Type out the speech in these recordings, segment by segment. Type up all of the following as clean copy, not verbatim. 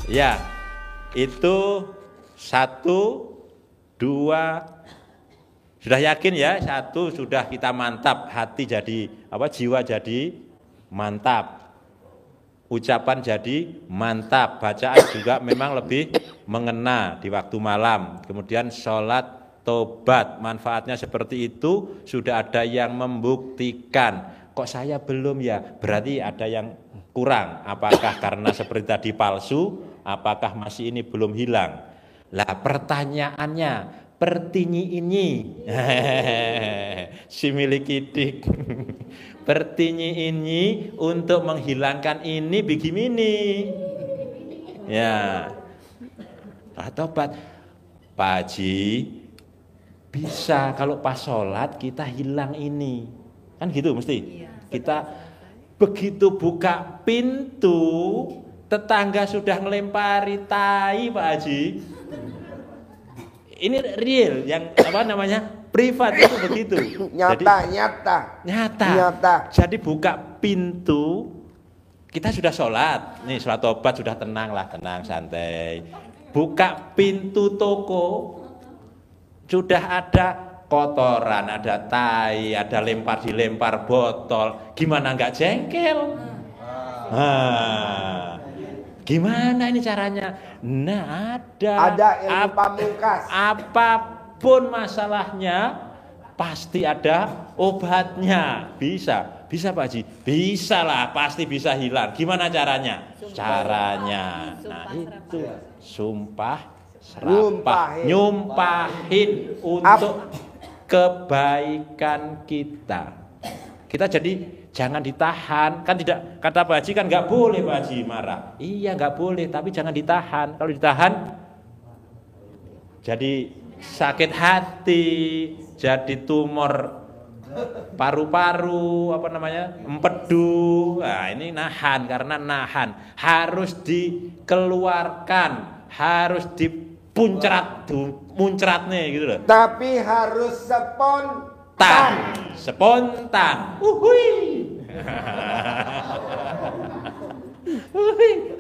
Ya, itu 1, 2, sudah yakin ya? 1 sudah kita mantap, hati jadi jiwa jadi mantap. Ucapan jadi mantap, bacaan juga memang lebih mengena di waktu malam. Kemudian sholat tobat, manfaatnya seperti itu, sudah ada yang membuktikan. Kok saya belum ya? Berarti ada yang kurang. Apakah karena seperti tadi palsu? Apakah masih ini belum hilang? Lah pertanyaannya, pertinyi ini, si milikidik. Pertinyi ini untuk menghilangkan ini begini. Ya. Tobat. Pak Haji, bisa kalau pas sholat kita hilang ini. Kan gitu mesti. Kita begitu buka pintu, tetangga sudah ngelempari tai, Pak Haji. Ini real, yang privat itu begitu. Nyata. Jadi buka pintu, kita sudah sholat, nih sholat tobat sudah tenang santai. Buka pintu toko, sudah ada kotoran, ada tai, ada dilempar botol. Gimana nggak jengkel? Gimana ini caranya? Nah, ada ilmu pamungkas. Apapun masalahnya pasti ada obatnya. Bisa Pak Haji? Bisa lah, pasti bisa hilang. Gimana caranya? Caranya. Nah, itu sumpah serapah, nyumpahin untuk kebaikan kita. Kita jadi jangan ditahan, kan tidak, kata Pak Haji kan nggak boleh Pak Haji marah. Iya nggak boleh, tapi jangan ditahan. Kalau ditahan jadi sakit hati, jadi tumor paru-paru, empedu. Nah, ini nahan, karena nahan harus dikeluarkan, harus muncrat nih gitu loh. Tapi harus spontan.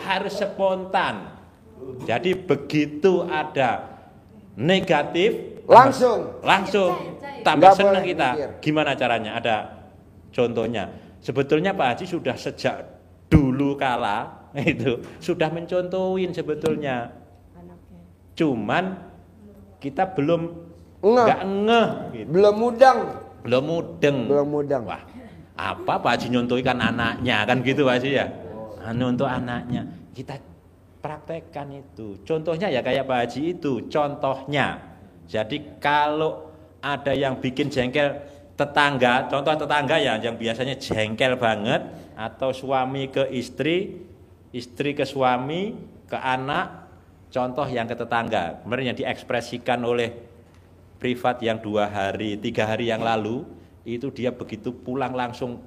Harus spontan. Jadi begitu ada negatif langsung tambah senang kita. Gimana caranya? Ada contohnya. Sebetulnya Pak Haji sudah sejak dulu kala itu sudah mencontohin sebetulnya. Cuman kita belum nggak ngeh gitu. Belum mudeng. Wah, apa Pak Haji nyontohkan anaknya kan gitu Pak Haji ya. Untuk anaknya kita praktekkan itu. Contohnya ya kayak Pak Haji itu, contohnya. Jadi kalau ada yang bikin jengkel tetangga, contoh tetangga ya yang biasanya jengkel banget, atau suami ke istri, istri ke suami, ke anak, contoh yang ke tetangga. Kemarin yang diekspresikan oleh privat yang 2 hari, 3 hari yang lalu, itu dia begitu pulang langsung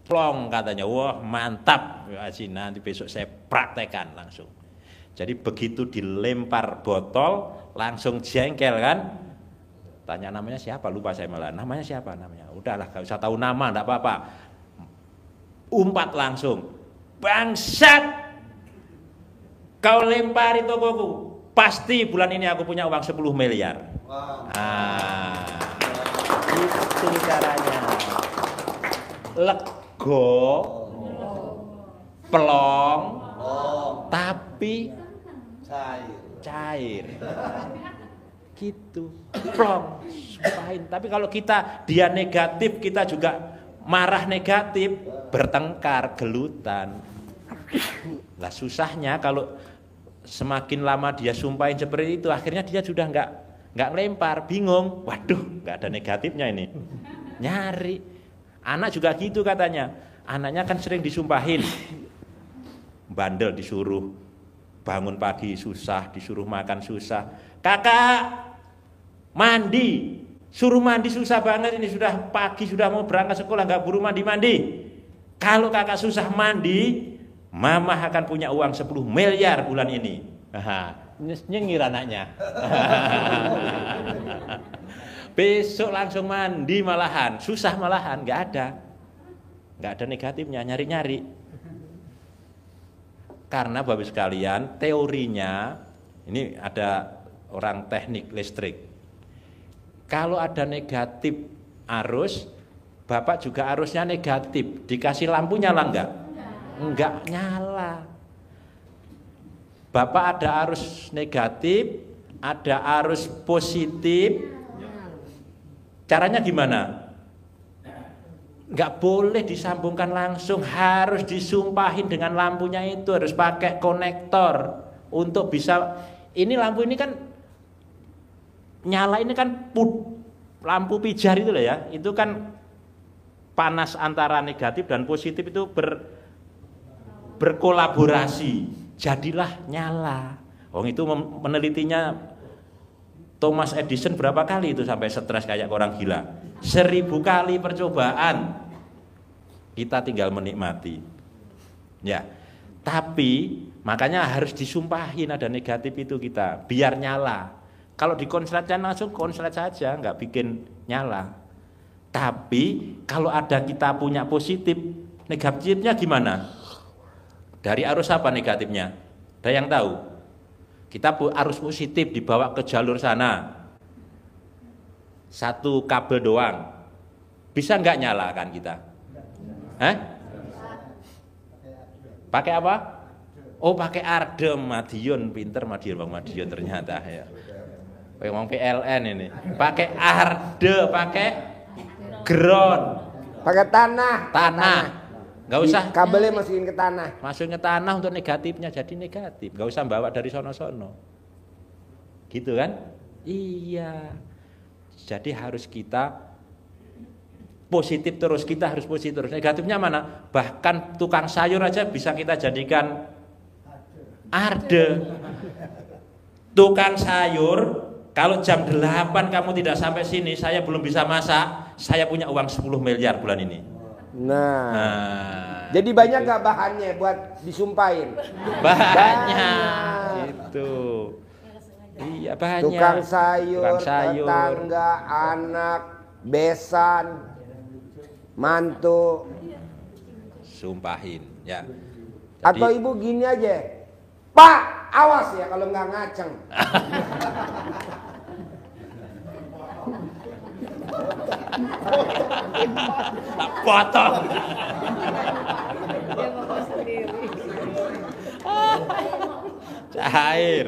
plong katanya, wah mantap, nanti besok saya praktekkan langsung. Jadi begitu dilempar botol, langsung jengkel kan, tanya namanya siapa, lupa saya malah, namanya siapa namanya, udahlah gak usah tahu nama, enggak apa-apa, umpat langsung, bangsat, kau lempari tokoku, pasti bulan ini aku punya uang 10 miliar. Itu caranya. Lego, pelong, tapi cair. Gitu. Plong, sumpahin. Tapi kalau dia negatif, kita juga marah negatif, bertengkar, gelutan. Lah susahnya kalau semakin lama dia sumpahin seperti itu, akhirnya dia sudah nggak lempar, bingung. Waduh, nggak ada negatifnya ini. Nyari. Anak juga gitu katanya. Anaknya kan sering disumpahin. Bandel disuruh bangun pagi susah, disuruh makan susah. Kakak mandi, suruh mandi susah banget, ini sudah pagi, sudah mau berangkat sekolah, nggak buru mandi. Kalau kakak susah mandi, mama akan punya uang 10 miliar bulan ini. Nyengir anaknya. Besok langsung mandi malahan, susah malahan, nggak ada negatifnya, nyari-nyari. Karena Bapak sekalian, teorinya ini ada orang teknik listrik. Kalau ada negatif arus, Bapak juga arusnya negatif. Dikasih lampu nyala enggak? Enggak nyala. Bapak ada arus negatif, ada arus positif. Caranya gimana? Enggak boleh disambungkan langsung, harus disumpahin dengan lampunya itu, harus pakai konektor untuk bisa. Ini lampu ini kan nyala, ini kan lampu pijar itu loh ya, itu kan panas antara negatif dan positif itu berkolaborasi, jadilah nyala. Itu menelitinya Thomas Edison berapa kali itu sampai stres kayak orang gila. 1000 kali percobaan. Kita tinggal menikmati. Ya. Tapi makanya harus disumpahin ada negatif itu kita, biar nyala. Kalau dikonsletkan langsung konslet saja, nggak bikin nyala. Tapi kalau ada kita punya positif, negatifnya gimana? Dari arus apa negatifnya? Ada yang tahu? Kita arus positif dibawa ke jalur sana. Satu kabel doang. Bisa nggak nyala kan kita? Hah? Pakai apa? Oh, pakai Ardem. Madiun, pinter Madiun, Bang Madiun ternyata ya. Ngomong PLN ini. Pakai Arde, pakai ground. Pakai tanah. Nggak usah. Kabelnya masukin ke tanah. Masukin ke tanah untuk negatifnya jadi negatif. Nggak usah bawa dari sono-sono. Gitu kan? Iya. Jadi harus kita positif terus, kita harus positif terus. Negatifnya mana? Bahkan tukang sayur aja bisa kita jadikan Arde. Tukang sayur, kalau jam 8 kamu tidak sampai sini, saya belum bisa masak, saya punya uang 10 miliar bulan ini. Nah. Jadi banyak gak bahannya buat disumpahin? Banyak. Gitu. Iya banyak. Tukang sayur, tetangga, anak, besan, mantu. Sumpahin ya. Jadi, atau ibu gini aja, Pak, awas ya kalau nggak ngaceng. tak potong. Cair.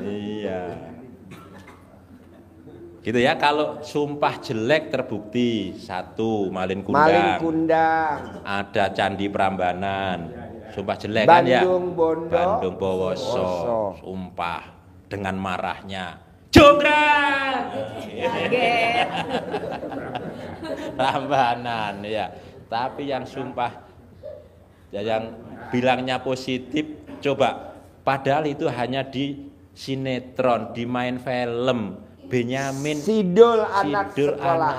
Iya. Gitu ya, kalau sumpah jelek terbukti, 1 Malin Kundang. Ada Candi Prambanan. Sumpah jelek kan ya. Bandung Bowoso. Sumpah dengan marahnya. Jonggrang. Prambanan ya. Tapi yang sumpah yang bilangnya positif, coba padahal itu hanya di sinetron, di main film. Benyamin Sidul anak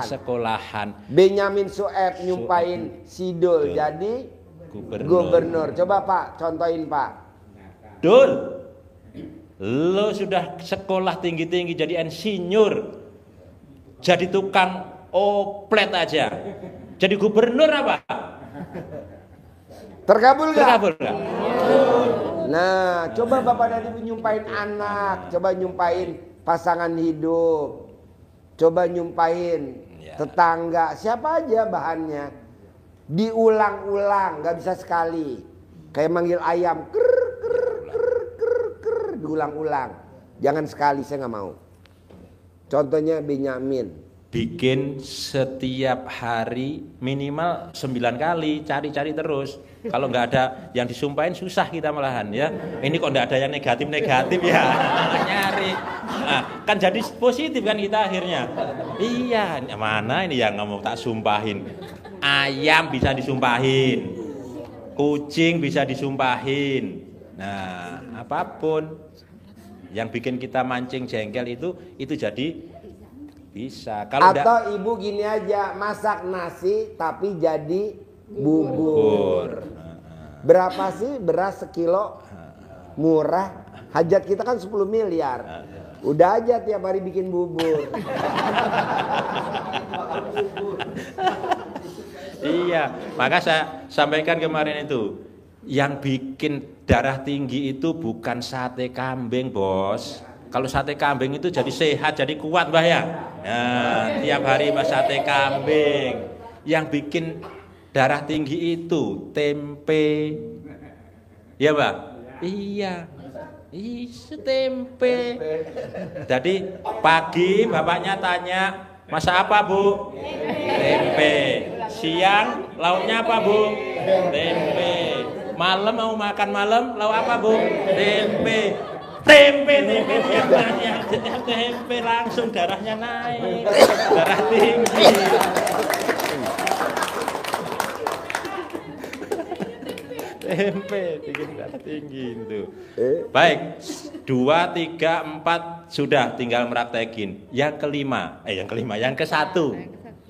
sekolahan. Benyamin Sueb nyumpain Sidul jadi gubernur. Coba Pak, contohin Pak. Dul, lo sudah sekolah tinggi-tinggi jadi insinyur, jadi tukang oplet aja, jadi gubernur apa? Terkabul gak? Terkabul gak? Nah, coba Bapak dan Ibu nyumpain anak, coba nyumpain pasangan hidup, coba nyumpain tetangga, siapa aja bahannya. Diulang-ulang, gak bisa sekali. Kayak manggil ayam, ker, diulang-ulang. Jangan sekali, saya gak mau. Contohnya Benyamin. Bikin setiap hari minimal 9 kali, cari-cari terus. Kalau nggak ada yang disumpahin susah kita malahan ya. Ini kok nggak ada yang negatif-negatif ya, nyari. Nah, kan jadi positif kan kita akhirnya. Iya, mana ini yang ngomong tak sumpahin. Ayam bisa disumpahin, kucing bisa disumpahin. Nah, apapun yang bikin kita mancing jengkel itu jadi bisa. Kalau atau ibu gini aja, masak nasi tapi jadi bubur. Berapa sih beras sekilo? Murah. Hajat kita kan 10 miliar. Udah aja tiap hari bikin bubur. Iya, maka saya sampaikan kemarin itu. Yang bikin darah tinggi itu bukan sate kambing, Bos. Kalau sate kambing itu jadi sehat, jadi kuat, Mbah ya. Nah, tiap hari Mbah sate kambing. Yang bikin darah tinggi itu tempe. Ya, Mbah? Iya. Tempe. Jadi pagi bapaknya tanya, "Masak apa, Bu?" Tempe. Siang lauknya apa, Bu? Tempe. Malam mau makan malam, lauk apa, Bu? Tempe. Tempe tiap banyak, tempe langsung darahnya naik, darah tinggi. Tempe bikin darah tinggi itu. Baik, 2, 3, 4 sudah, tinggal meraktekin. Yang ke-1.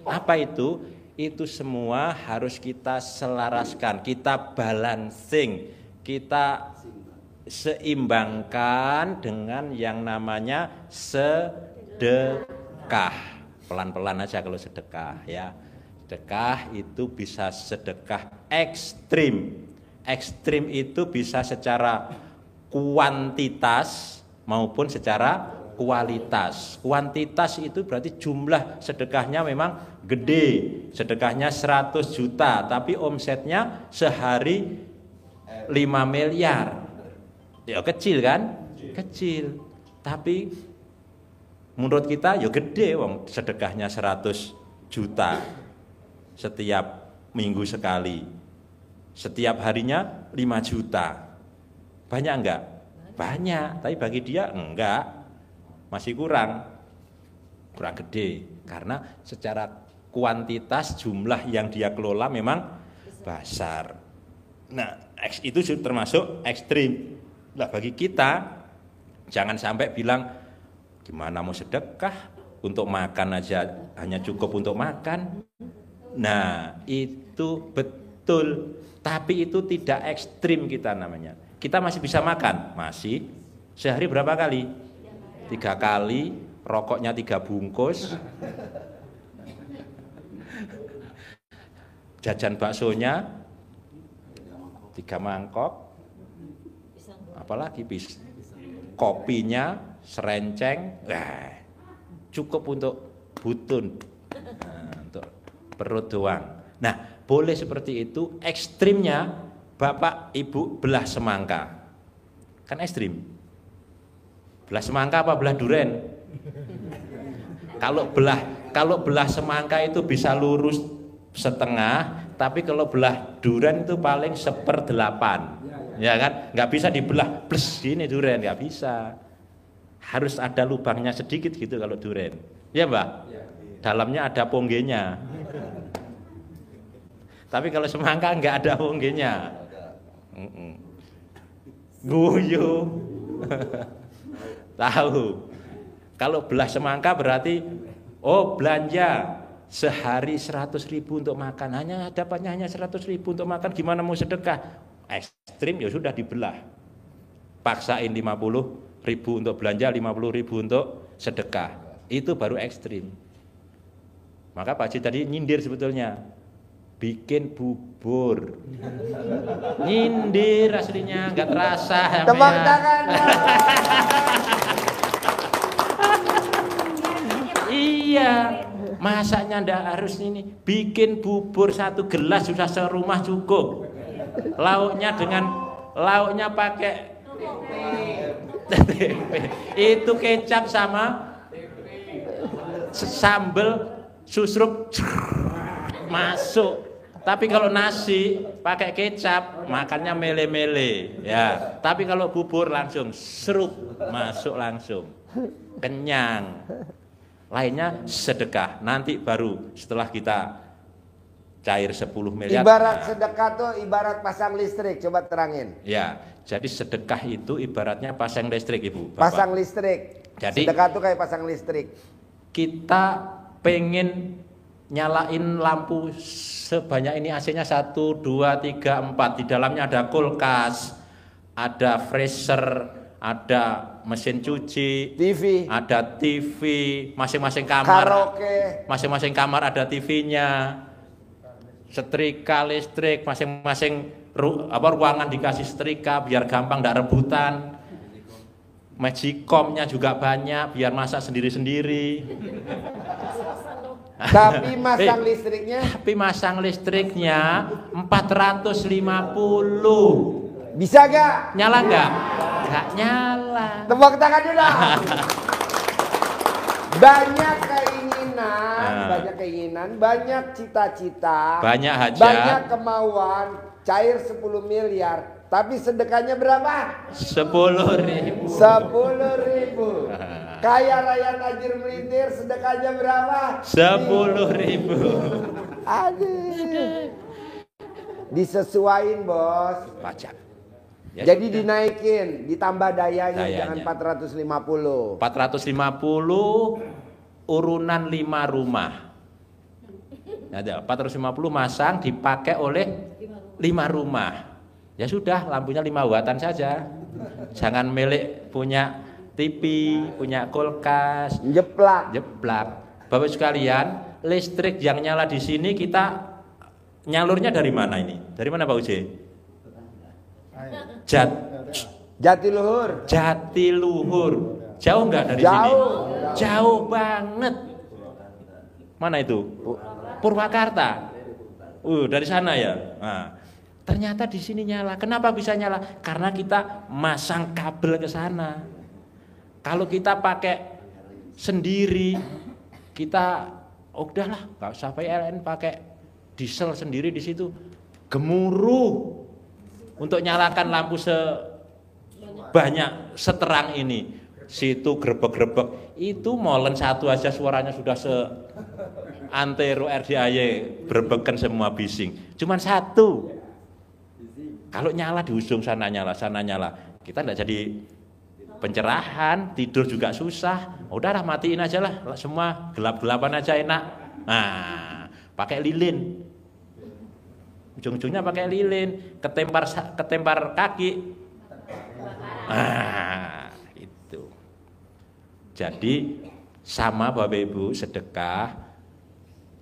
Apa itu? Itu semua harus kita selaraskan, kita balancing, kita seimbangkan dengan yang namanya sedekah. Pelan-pelan aja kalau sedekah ya. Sedekah itu bisa sedekah ekstrim. Ekstrim itu bisa secara kuantitas maupun secara kualitas. Kuantitas itu berarti jumlah sedekahnya memang gede. Sedekahnya 100 juta, tapi omsetnya sehari 5 miliar. Ya kecil kan? Kecil. Tapi menurut kita ya gede, wong sedekahnya 100 juta setiap minggu sekali. Setiap harinya 5 juta. Banyak enggak? Banyak, tapi bagi dia enggak. Masih kurang gede, karena secara kuantitas jumlah yang dia kelola memang besar. Nah, itu termasuk ekstrim. Nah, bagi kita jangan sampai bilang gimana mau sedekah, untuk makan aja hanya cukup untuk makan. Nah, itu betul, tapi itu tidak ekstrim kita namanya. Kita masih bisa makan, masih. Sehari berapa kali? 3 kali, rokoknya 3 bungkus, jajan baksonya 3 mangkok, apalagi kopinya serenceng, cukup untuk butun, untuk perut doang. Nah, boleh seperti itu. Ekstrimnya Bapak Ibu belah semangka, kan ekstrim. Belah semangka apa belah duren? Kalau belah semangka itu bisa lurus setengah, tapi kalau belah duren itu paling 1/8. Ya kan? Nggak bisa dibelah plus gini duren, nggak bisa. Harus ada lubangnya sedikit gitu kalau duren. Ya, Mbak? Dalamnya ada ponggenya. Tapi kalau semangka nggak ada ponggenya. Guyu. Tahu. Kalau belah semangka berarti belanja sehari 100.000 untuk makan, dapatnya hanya 100.000 untuk makan, gimana mau sedekah? Ekstrim, ya sudah dibelah. Paksain 50.000 untuk belanja, 50.000 untuk sedekah. Itu baru ekstrim. Maka Pak Haji tadi nyindir sebetulnya. Bikin bubur. Nyindir aslinya, nggak terasa. Tepuk tangan. Iya, masaknya ndak harus ini. Bikin bubur 1 gelas sudah serumah cukup. Lauknya pakai tempe. Itu kecap sama sambal susrup masuk. Tapi kalau nasi pakai kecap, makannya mele-mele, ya. Tapi kalau bubur langsung seruk, masuk langsung, kenyang. Lainnya sedekah. Nanti baru setelah kita cair 10 miliar. Ibarat sedekah tuh ibarat pasang listrik, coba terangin. Ya, jadi sedekah itu ibaratnya pasang listrik, Ibu. Bapak. Pasang listrik. Jadi sedekah tuh kayak pasang listrik. Kita pengen nyalain lampu sebanyak ini, AC-nya 1, 2, 3, 4. Di dalamnya ada kulkas, ada freezer, ada mesin cuci, TV, ada TV, masing-masing kamar, karaoke, masing-masing kamar ada TV-nya, setrika listrik, masing-masing ruangan dikasih setrika biar gampang nggak rebutan. Magicomnya juga banyak biar masak sendiri-sendiri. Tapi masang listriknya? Tapi masang listriknya 450. Bisa gak? Nyala nggak? Nggak nyala. Tepuk tangan dulu. Banyak keinginan, banyak cita-cita, banyak hajat, banyak kemauan, cair 10 miliar. Tapi sedekahnya berapa? 10.000. 10.000. Kaya raya tajir melintir sedekahnya berapa? 10.000. Aduh. Disesuaiin bos. Pajak. Ya, jadi sudah dinaikin, ditambah dayanya. Jangan 450. 450 urunan 5 rumah. Ada 450 masang dipakai oleh 5 rumah. Ya sudah, lampunya 5 wattan saja. Jangan milik punya TV, punya kulkas, jeplak. Bapak sekalian, listrik yang nyala di sini kita nyalurnya dari mana ini? Dari mana Pak Uje? Jatiluhur. Jatiluhur. Jauh nggak dari sini? Jauh banget. Mana itu? Purwakarta. Dari sana ya. Nah, ternyata di sini nyala. Kenapa bisa nyala? Karena kita masang kabel ke sana. Kalau kita pakai sendiri, kita udahlah, nggak usah PLN, pakai diesel sendiri di situ. Gemuruh untuk nyalakan lampu sebanyak seterang ini. Situ grebek-grebek. Itu molen satu aja suaranya sudah antero RDAY berbeken semua bising. Cuman satu. Kalau nyala di ujung sana nyala, sana nyala. Kita tidak jadi pencerahan, tidur juga susah. Udahlah matiin aja lah, semua gelap-gelapan aja enak. Nah, pakai lilin. Ujung-ujungnya pakai lilin, ketempar kaki. Nah, itu. Jadi sama Bapak Ibu, sedekah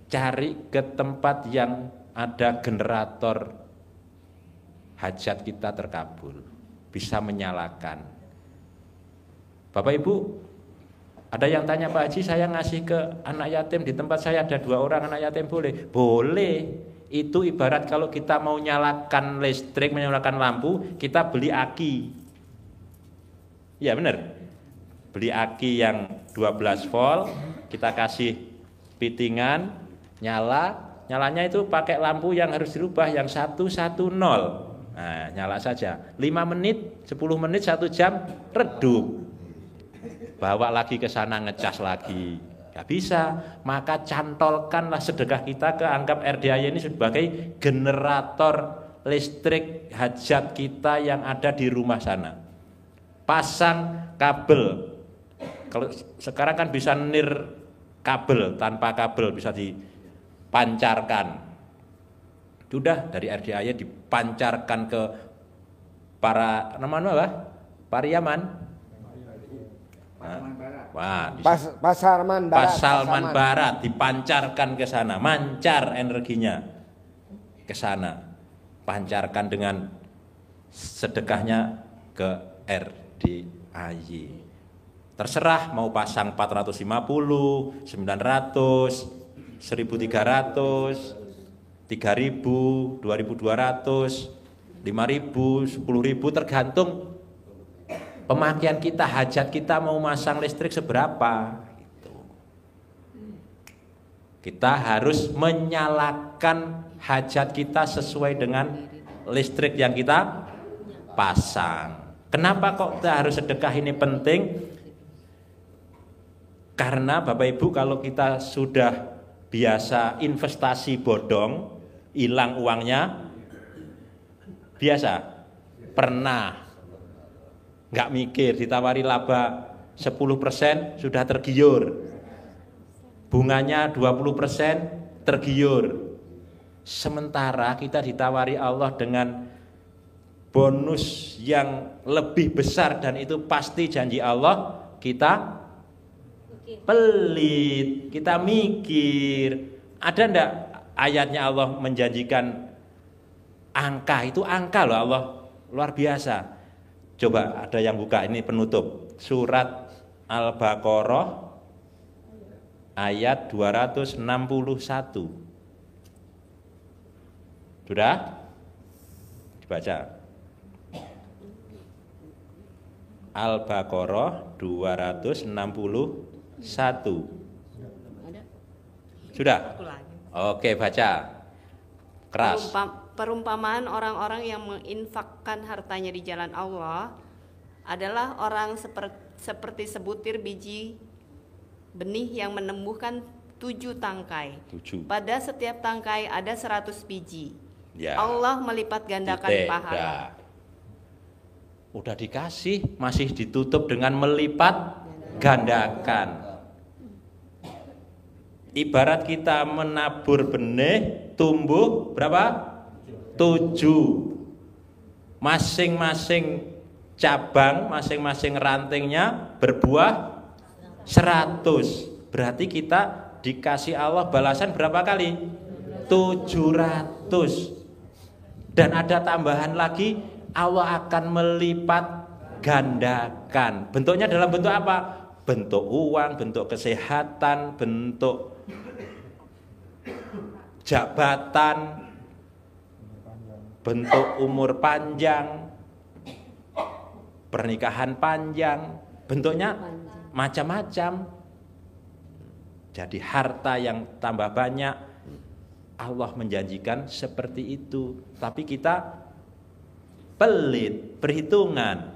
cari ke tempat yang ada generator hajat kita terkabul, bisa menyalakan. Bapak Ibu, ada yang tanya, Pak Haji, saya ngasih ke anak yatim, di tempat saya ada 2 orang anak yatim, boleh? Boleh. Itu ibarat kalau kita mau nyalakan listrik, menyalakan lampu, kita beli aki. Ya benar. Beli aki yang 12 volt, kita kasih pitingan, nyalanya itu pakai lampu yang harus dirubah, yang 110. Nah, nyala saja. 5 menit, 10 menit, 1 jam, redup. Bawa lagi ke sana, ngecas lagi. Gak bisa. Maka cantolkanlah sedekah kita ke anggap RDAY ini sebagai generator listrik hajat kita yang ada di rumah sana. Pasang kabel. Kalau sekarang kan bisa nir kabel, tanpa kabel bisa dipancarkan. Sudah dari RDAY dipancarkan ke para Pariaman. Pasalman Barat dipancarkan ke sana, mancar energinya ke sana. Pancarkan dengan sedekahnya ke RDAY. Terserah mau pasang 450, 900, 1300, 3.000, 2.200, 5.000, 10.000, tergantung pemakaian kita, hajat kita mau masang listrik seberapa. Kita harus menyalakan hajat kita sesuai dengan listrik yang kita pasang. Kenapa kok kita harus sedekah ini penting? Karena Bapak Ibu, kalau kita sudah biasa investasi bodong, hilang uangnya, biasa, pernah nggak mikir, ditawari laba 10% sudah tergiur, bunganya 20% tergiur. Sementara kita ditawari Allah dengan bonus yang lebih besar, dan itu pasti janji Allah, kita pelit, kita mikir. Ada ndak ayatnya Allah menjanjikan Angka itu angka loh Allah, luar biasa. Coba ada yang buka, ini penutup. Surat Al-Baqarah ayat 261. Sudah? Dibaca. Al-Baqarah 261. Sudah? Oke, baca. Keras. Perumpamaan orang-orang yang menginfakkan hartanya di jalan Allah adalah orang seperti sebutir biji benih yang menumbuhkan 7 tangkai. 7. Pada setiap tangkai ada 100 biji. Ya. Allah melipat gandakan pahala. Udah dikasih, masih ditutup dengan melipat gandakan. Ibarat kita menabur benih, tumbuh berapa? 7. Masing-masing cabang, masing-masing rantingnya berbuah 100. Berarti kita dikasih Allah balasan berapa kali? 700. Dan ada tambahan lagi, Allah akan melipat gandakan. Bentuknya dalam bentuk apa? Bentuk uang, bentuk kesehatan, bentuk jabatan, bentuk umur panjang, pernikahan panjang, bentuknya macam-macam. Jadi harta yang tambah banyak, Allah menjanjikan seperti itu. Tapi kita pelit, perhitungan.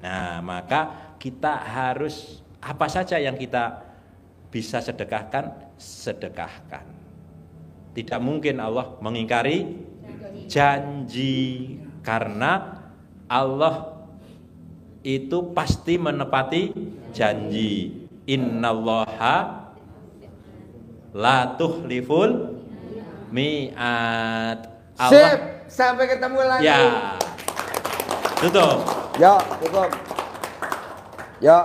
Nah, maka kita harus apa saja yang kita bisa sedekahkan, sedekahkan. Tidak mungkin Allah mengingkari janji, karena Allah itu pasti menepati janji. Innallaha la tukhliful mi'ad. Sip, sampai ketemu lagi. Ya. Tutup. Yo, cukup. Yo.